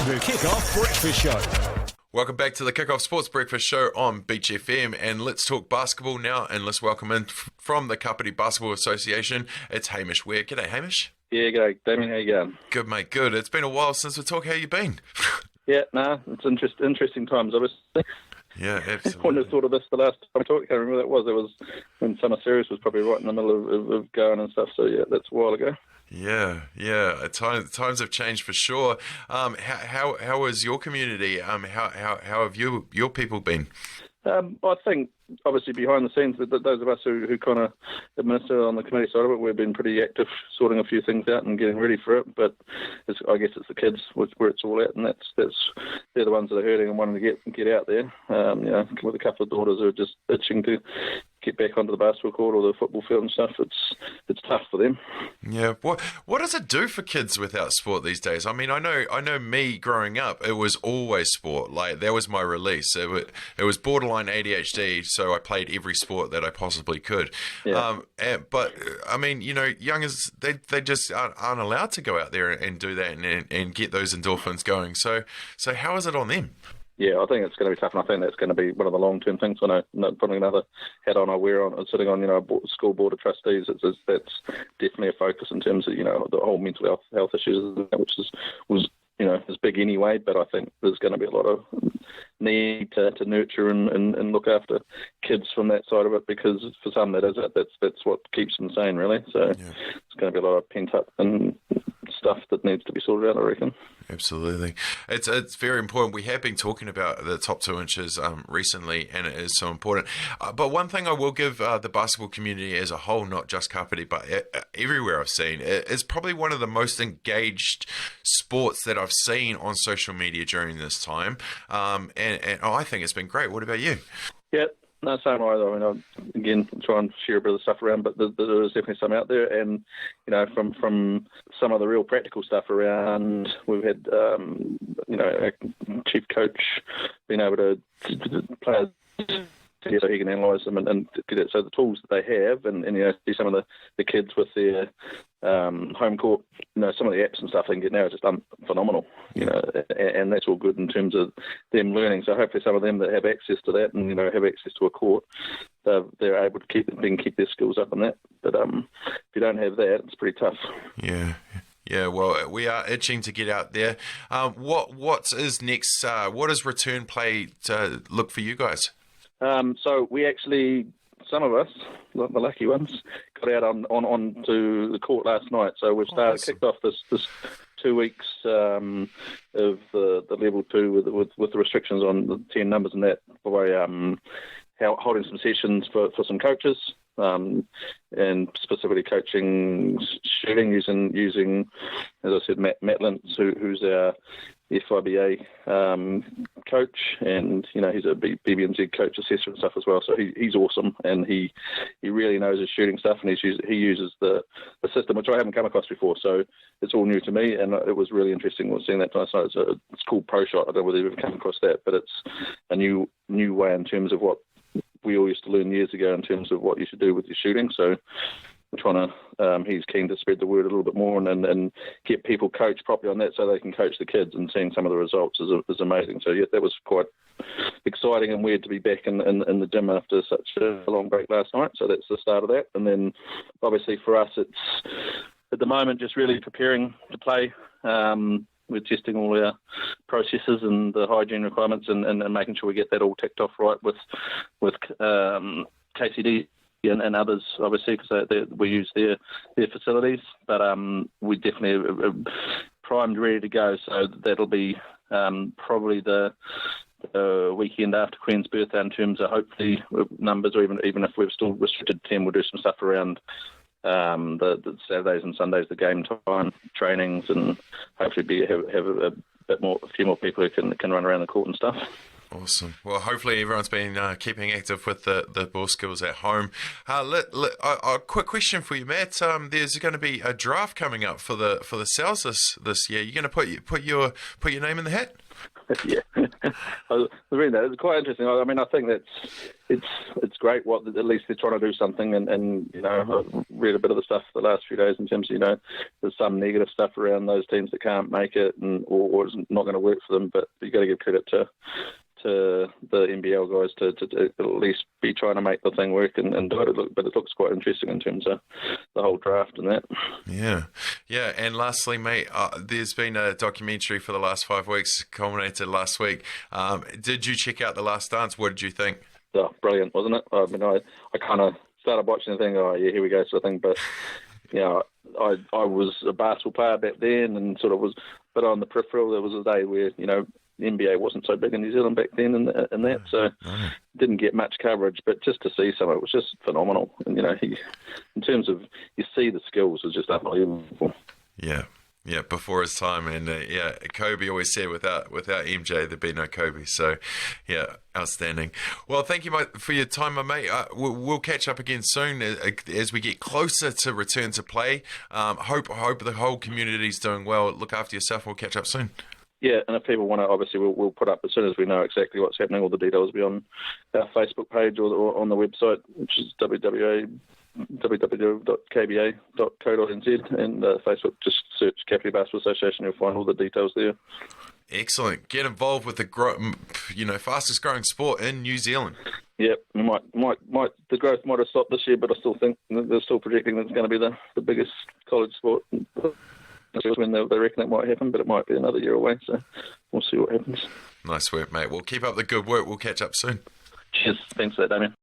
The Kick-Off Breakfast Show. Welcome back to the Kick-Off Sports Breakfast Show on Beach FM, and let's talk basketball now, and let's welcome in from the Kapiti Basketball Association, it's Hamish Weir. G'day, Hamish. Yeah, g'day, Damian. How you going? Good, mate, good. It's been a while since we talked. How you been? Yeah, it's interesting times, obviously. Yeah, absolutely. I wouldn't have thought of this the last time I talked. I can't remember what that was. It was when Summer Series was probably right in the middle of going and stuff, so yeah, that's a while ago. Yeah. Times have changed for sure. How is your community? How have your people been? I think, obviously, behind the scenes, that those of us who kind of administer on the committee side of it, we've been pretty active sorting a few things out and getting ready for it. But I guess it's the kids where it's all at, and they're the ones that are hurting and wanting to get out there. With a couple of daughters who are just itching to get back onto the basketball court or the football field and stuff. It's tough for them. Yeah. What does it do for kids without sport these days? I mean, I know me growing up, it was always sport. Like, that was my release. It was borderline ADHD, so I played every sport that I possibly could. Yeah. But I mean, youngers, they just aren't allowed to go out there and do that and get those endorphins going. So how is it on them? Yeah, I think it's going to be tough, and I think that's going to be one of the long-term things. I know, putting another hat on I wear on, sitting on, a school board of trustees, that's definitely a focus in terms of, the whole mental health issues, which was big anyway, but I think there's going to be a lot of need to nurture and look after kids from that side of it, because for some that is it. That's what keeps them sane, really. So It's going to be a lot of pent-up and stuff that needs to be sorted out, I reckon. Absolutely. It's very important. We have been talking about the top 2 inches recently, and it is so important. But one thing I will give the basketball community as a whole, not just Kapiti, but everywhere I've seen, it's probably one of the most engaged sports that I've seen on social media during this time. And I think it's been great. What about you? Yeah. No, same either. I mean, again, try and share a bit of stuff around, but there is definitely some out there. And, from some of the real practical stuff around, we've had, our chief coach being able to play so he can analyse them and get it. So the tools that they have, and see some of the kids with their home court, some of the apps and stuff they can get now are just phenomenal, and that's all good in terms of them learning. So hopefully some of them that have access to that and, have access to a court, they're able to keep their skills up on that. But if you don't have that, it's pretty tough. Yeah, well, we are itching to get out there. What is next? What does return play to look for you guys? So we actually, some of us, the lucky ones, got out on to the court last night. So we've kicked off this 2 weeks of the level 2 with the restrictions on the 10 numbers and that, by holding some sessions for some coaches, and specifically coaching shooting using, as I said, Matt Lintz, who's our FIBA coach, and he's a BBNZ coach assessor and stuff as well. So he's awesome, and he really knows his shooting stuff, and he uses the system, which I haven't come across before. So it's all new to me, and it was really interesting seeing that last night. It's called Pro Shot. I don't know whether you've ever come across that, but it's a new way in terms of what we all used to learn years ago in terms of what you should do with your shooting. So we're trying to, he's keen to spread the word a little bit more and get people coached properly on that so they can coach the kids, and seeing some of the results is amazing. So yeah, that was quite exciting and weird to be back in the gym after such a long break last night. So that's the start of that. And then obviously for us, it's at the moment just really preparing to play. We're testing all our processes and the hygiene requirements and making sure we get that all ticked off right with KCD and others, obviously, because we use their facilities. But we definitely are primed, ready to go. So that'll be probably the weekend after Queen's birthday in terms of hopefully numbers, or even if we're still restricted to 10, we'll do some stuff around the Saturdays and Sundays, the game time trainings, and hopefully have a few more people who can run around the court and stuff. Awesome. Well, hopefully everyone's been keeping active with the ball skills at home. A quick question for you, Matt. There's going to be a draft coming up for the Souths this year. You're going to put your name in the hat? Yeah, I was reading that. It's quite interesting. I mean, I think it's great what at least they're trying to do something. And I've read a bit of the stuff the last few days in terms of there's some negative stuff around those teams that can't make it or it's not going to work for them. But you got to give credit to the NBL guys to at least be trying to make the thing work and do it. But it looks quite interesting in terms of the whole draft and that. Yeah. And lastly, mate, there's been a documentary for the last 5 weeks, culminated last week. Did you check out The Last Dance? What did you think? Oh, brilliant, wasn't it? I mean, I kind of started watching and thinking, oh yeah, here we go, sort of thing. But I was a basketball player back then, and sort of was, but on the peripheral, there was a day where the NBA wasn't so big in New Zealand back then, and that, so didn't get much coverage. But just to see some of it was just phenomenal. And in terms of you see the skills, was just unbelievable. Yeah, before his time, and Kobe always said without MJ there'd be no Kobe. So, yeah, outstanding. Well, thank you for your time, my mate. We'll catch up again soon as we get closer to return to play. Hope the whole community's doing well. Look after yourself. We'll catch up soon. Yeah, and if people want to, obviously we'll put up as soon as we know exactly what's happening. All the details will be on our Facebook page or on the website, which is www.kba.co.nz, and Facebook, just search Kapiti Basketball Association. You'll find all the details there. Excellent. Get involved with the fastest growing sport in New Zealand. Yeah, the growth might have stopped this year, but I still think they're still projecting that it's going to be the biggest college sport. When they reckon it might happen, but it might be another year away, so we'll see what happens. Nice work, mate. We'll keep up the good work. We'll catch up soon. Cheers. Thanks for that, Damian.